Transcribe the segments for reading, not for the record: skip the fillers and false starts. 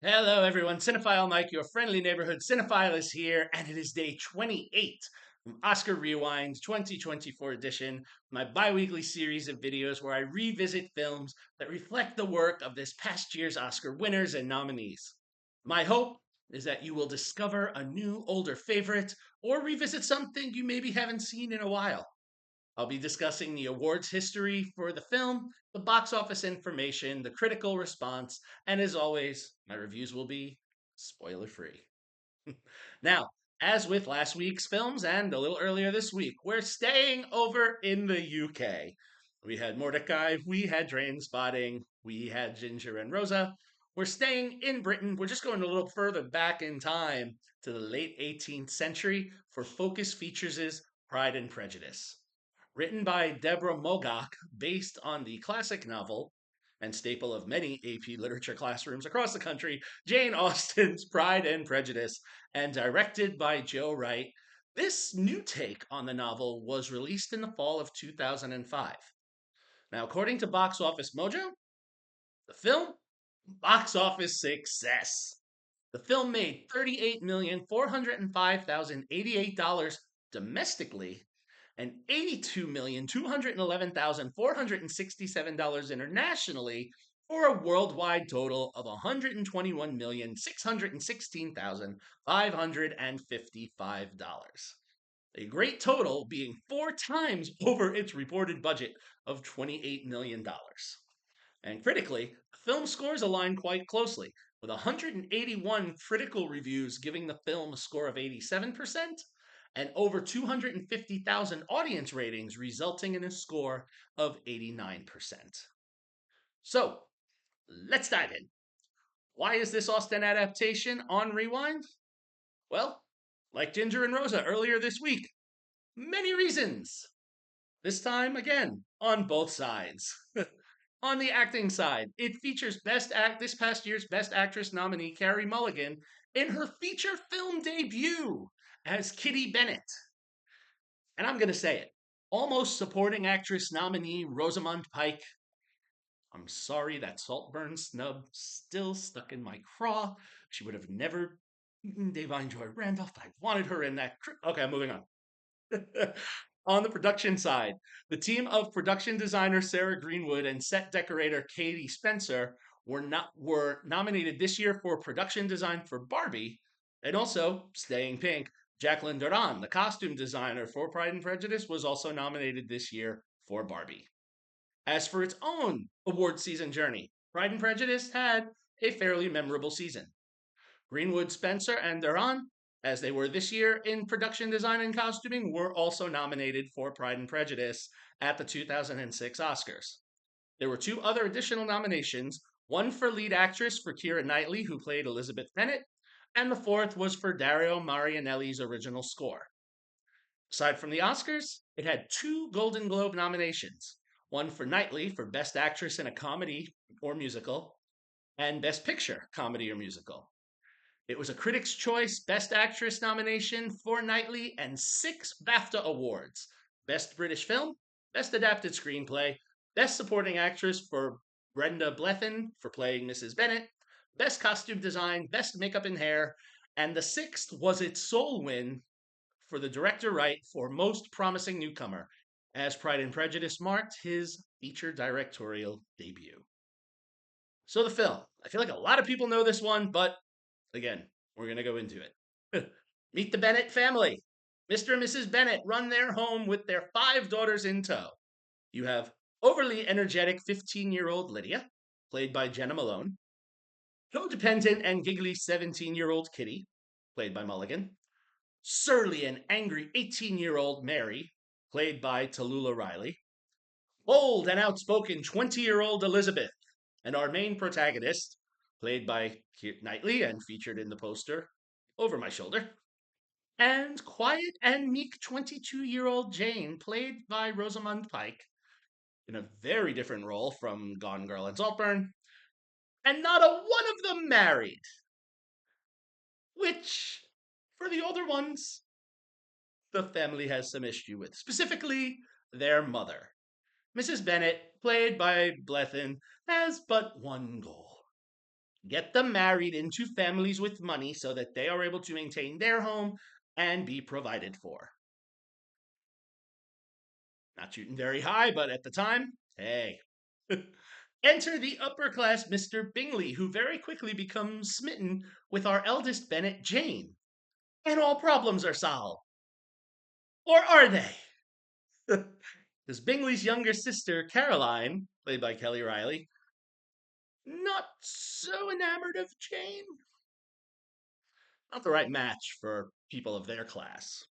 Hello, everyone. Cinephile Mike, your friendly neighborhood cinephile, is here, and it is day 28 from Oscar Rewind's 2024 edition, my bi weekly series of videos where I revisit films that reflect the work of this past year's Oscar winners and nominees. My hope is that you will discover a new, older favorite or revisit something you maybe haven't seen in a while. I'll be discussing the awards history for the film, the box office information, the critical response, and as always, my reviews will be spoiler free. Now, as with last week's films and a little earlier this week, we're staying over in the UK. We had Mordecai, we had Train Spotting, we had Ginger and Rosa. We're staying in Britain. We're just going a little further back in time to the late 18th century for Focus Features' Pride and Prejudice. Written by Deborah Mogock, based on the classic novel and staple of many AP literature classrooms across the country, Jane Austen's Pride and Prejudice, and directed by Joe Wright. This new take on the novel was released in the fall of 2005. Now, according to Box Office Mojo, the film, box office success. The film made $38,405,088 domestically and $82,211,467 internationally for a worldwide total of $121,616,555. A great total being four times over its reported budget of $28 million. And critically, the film scores align quite closely, with 181 critical reviews giving the film a score of 87% and over 250,000 audience ratings, resulting in a score of 89%. So, let's dive in. Why is this Austen adaptation on Rewind? Well, like Ginger and Rosa earlier this week, many reasons. This time, again, on both sides. On the acting side, it features this past year's Best Actress nominee Carey Mulligan in her feature film debut as Kitty Bennett. And I'm going to say it. Almost supporting actress nominee Rosamund Pike. I'm sorry that Saltburn snub still stuck in my craw. She would have never eaten Davine Joy Randolph. I wanted her in that. Okay, moving on. On the production side, the team of production designer Sarah Greenwood and set decorator Katie Spencer were nominated this year for production design for Barbie, and also staying pink. Jacqueline Doran, the costume designer for Pride and Prejudice, was also nominated this year for Barbie. As for its own award season journey, Pride and Prejudice had a fairly memorable season. Greenwood, Spencer, and Duran, as they were this year in production design and costuming, were also nominated for Pride and Prejudice at the 2006 Oscars. There were two other additional nominations, one for lead actress for Keira Knightley, who played Elizabeth Bennet, and the fourth was for Dario Marianelli's original score. Aside from the Oscars, it had two Golden Globe nominations, one for Knightley for Best Actress in a Comedy or Musical, and Best Picture, Comedy or Musical. It was a Critics' Choice Best Actress nomination for Knightley and six BAFTA awards: Best British Film, Best Adapted Screenplay, Best Supporting Actress for Brenda Blethyn for playing Mrs. Bennet, Best Costume Design, Best Makeup and Hair, and the sixth was its sole win for the director Wright for Most Promising Newcomer, as Pride and Prejudice marked his feature directorial debut. So the film, I feel like a lot of people know this one, but again, we're going to go into it. Meet the Bennett family. Mr. and Mrs. Bennett run their home with their five daughters in tow. You have overly energetic 15-year-old Lydia, played by Jenna Malone, codependent and giggly 17-year-old Kitty, played by Mulligan, surly and angry 18-year-old Mary, played by Tallulah Riley, bold and outspoken 20-year-old Elizabeth, and our main protagonist, played by Knightley and featured in the poster over my shoulder, and quiet and meek 22-year-old Jane, played by Rosamund Pike, in a very different role from Gone Girl and Saltburn, and not a one of them married, which, for the older ones, the family has some issue with, specifically their mother. Mrs. Bennet, played by Blethyn, has but one goal: Get them married into families with money so that they are able to maintain their home and be provided for. Not shooting very high, but at the time, hey. Enter the upper class Mr. Bingley, who very quickly becomes smitten with our eldest Bennett, Jane, and all problems are solved. Or are they? Because Bingley's younger sister, Caroline, played by Kelly Riley, not so enamored of Jane. Not the right match for people of their class.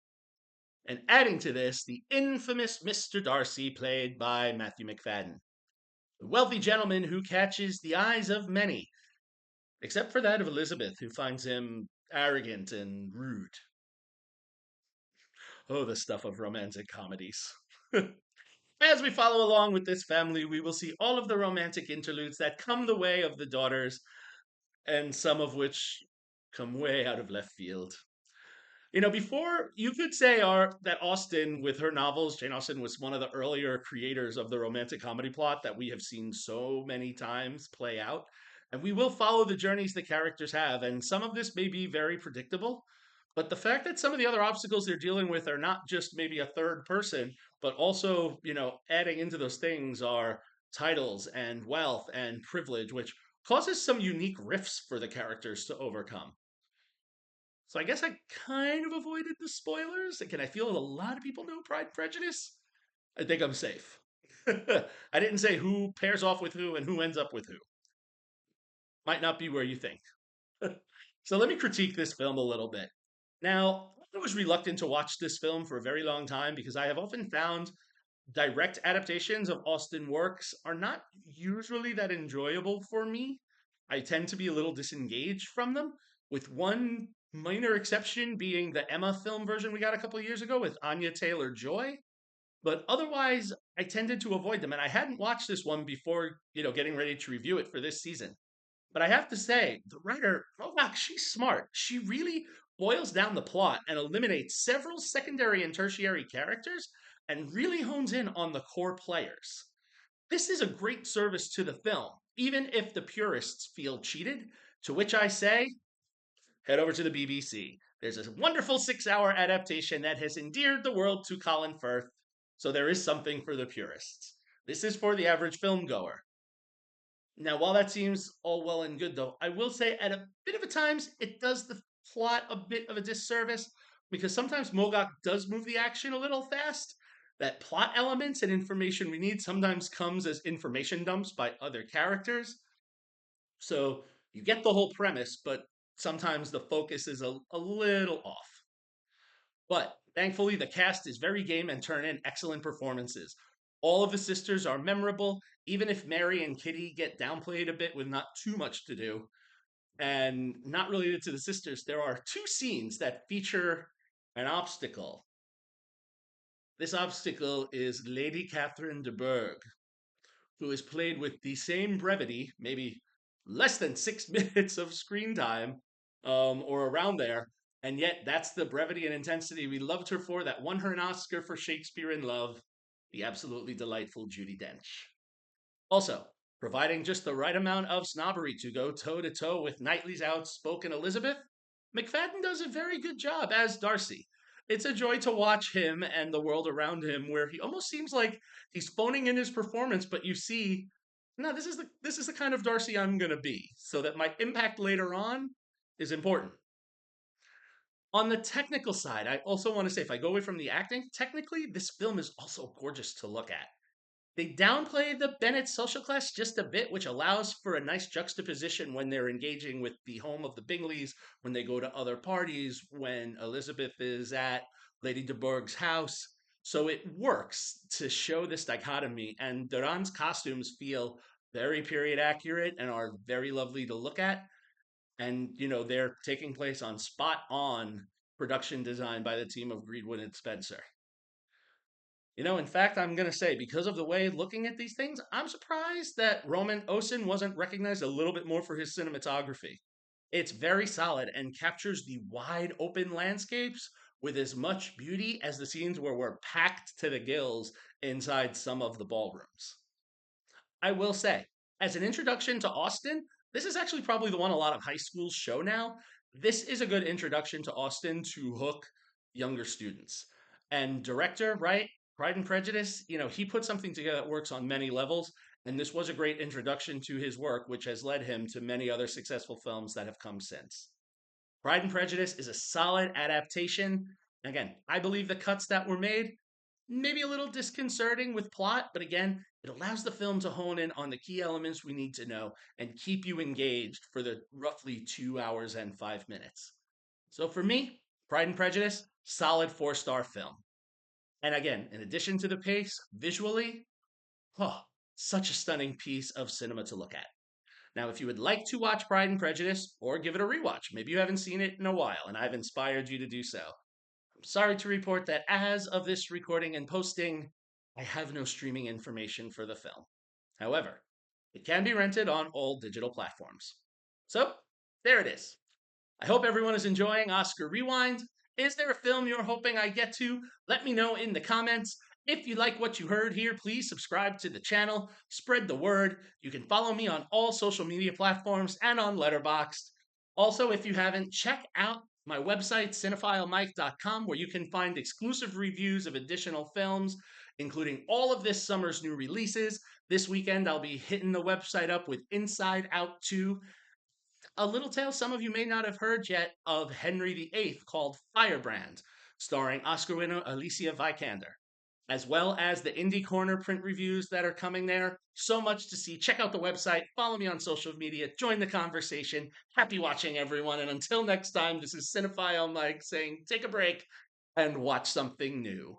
And adding to this, the infamous Mr. Darcy, played by Matthew McFadden, the wealthy gentleman who catches the eyes of many, except for that of Elizabeth, who finds him arrogant and rude. Oh, the stuff of romantic comedies. As we follow along with this family, we will see all of the romantic interludes that come the way of the daughters, and some of which come way out of left field. Before you could say that Austen, with her novels, Jane Austen was one of the earlier creators of the romantic comedy plot that we have seen so many times play out. And we will follow the journeys the characters have, and some of this may be very predictable. But the fact that some of the other obstacles they're dealing with are not just maybe a third person, but also, adding into those things are titles and wealth and privilege, which causes some unique rifts for the characters to overcome. So I guess I kind of avoided the spoilers. Again, I feel a lot of people know Pride and Prejudice. I think I'm safe. I didn't say who pairs off with who and who ends up with who. Might not be where you think. So let me critique this film a little bit. Now, I was reluctant to watch this film for a very long time because I have often found direct adaptations of Austen works are not usually that enjoyable for me. I tend to be a little disengaged from them, with one minor exception being the Emma film version we got a couple of years ago with Anya Taylor Joy. But otherwise, I tended to avoid them, and I hadn't watched this one before, getting ready to review it for this season. But I have to say, the writer, Novak, she's smart. She really boils down the plot and eliminates several secondary and tertiary characters and really hones in on the core players. This is a great service to the film, even if the purists feel cheated, to which I say, head over to the BBC. There's a wonderful 6 hour adaptation that has endeared the world to Colin Firth, so there is something for the purists. This is for the average film goer. Now, while that seems all well and good, though, I will say at a bit of a times it does the plot a bit of a disservice because sometimes Mogak does move the action a little fast. That plot elements and information we need sometimes comes as information dumps by other characters. So you get the whole premise, but sometimes the focus is a little off. But thankfully, the cast is very game and turn in excellent performances. All of the sisters are memorable, even if Mary and Kitty get downplayed a bit with not too much to do. And not related to the sisters, there are two scenes that feature an obstacle. This obstacle is Lady Catherine de Bourgh, who is played with the same brevity, maybe less than 6 minutes of screen time, or around there. And yet, that's the brevity and intensity we loved her for that won her an Oscar for Shakespeare in Love, the absolutely delightful Judy Dench. Also, providing just the right amount of snobbery to go toe to toe with Knightley's outspoken Elizabeth, McFadden does a very good job as Darcy. It's a joy to watch him and the world around him where he almost seems like he's phoning in his performance, but you see, no, this is the kind of Darcy I'm gonna be, so that my impact later on is important. On the technical side, I also want to say if I go away from the acting, technically this film is also gorgeous to look at. They downplay the Bennett social class just a bit, which allows for a nice juxtaposition when they're engaging with the home of the Bingleys, when they go to other parties, when Elizabeth is at Lady de Bourgh's house. So it works to show this dichotomy, and Duran's costumes feel very period accurate and are very lovely to look at. And, they're taking place on spot on production design by the team of Greenwood and Spencer. In fact, I'm going to say, because of the way looking at these things, I'm surprised that Roman Osin wasn't recognized a little bit more for his cinematography. It's very solid and captures the wide open landscapes with as much beauty as the scenes where we're packed to the gills inside some of the ballrooms. I will say, as an introduction to Austin, This is actually probably the one a lot of high schools show now. This is a good introduction to Austen to hook younger students. And director, right? Pride and Prejudice, he put something together that works on many levels. And this was a great introduction to his work, which has led him to many other successful films that have come since. Pride and Prejudice is a solid adaptation. Again, I believe the cuts that were made, maybe a little disconcerting with plot, but again, it allows the film to hone in on the key elements we need to know and keep you engaged for the roughly 2 hours and 5 minutes. So for me, Pride and Prejudice, solid 4-star film. And again, in addition to the pace, visually, oh, such a stunning piece of cinema to look at. Now, if you would like to watch Pride and Prejudice or give it a rewatch, maybe you haven't seen it in a while and I've inspired you to do so. I'm sorry to report that as of this recording and posting, I have no streaming information for the film. However, it can be rented on all digital platforms. So, there it is. I hope everyone is enjoying Oscar Rewind. Is there a film you're hoping I get to? Let me know in the comments. If you like what you heard here, please subscribe to the channel, spread the word. You can follow me on all social media platforms and on Letterboxd. Also, if you haven't, check out my website, cinephilemike.com, where you can find exclusive reviews of additional films, including all of this summer's new releases. This weekend, I'll be hitting the website up with Inside Out 2, a little tale some of you may not have heard yet of Henry VIII called Firebrand, starring Oscar winner Alicia Vikander, as well as the Indie Corner print reviews that are coming there. So much to see. Check out the website, follow me on social media, join the conversation. Happy watching, everyone. And until next time, this is Cinephile Mike saying take a break and watch something new.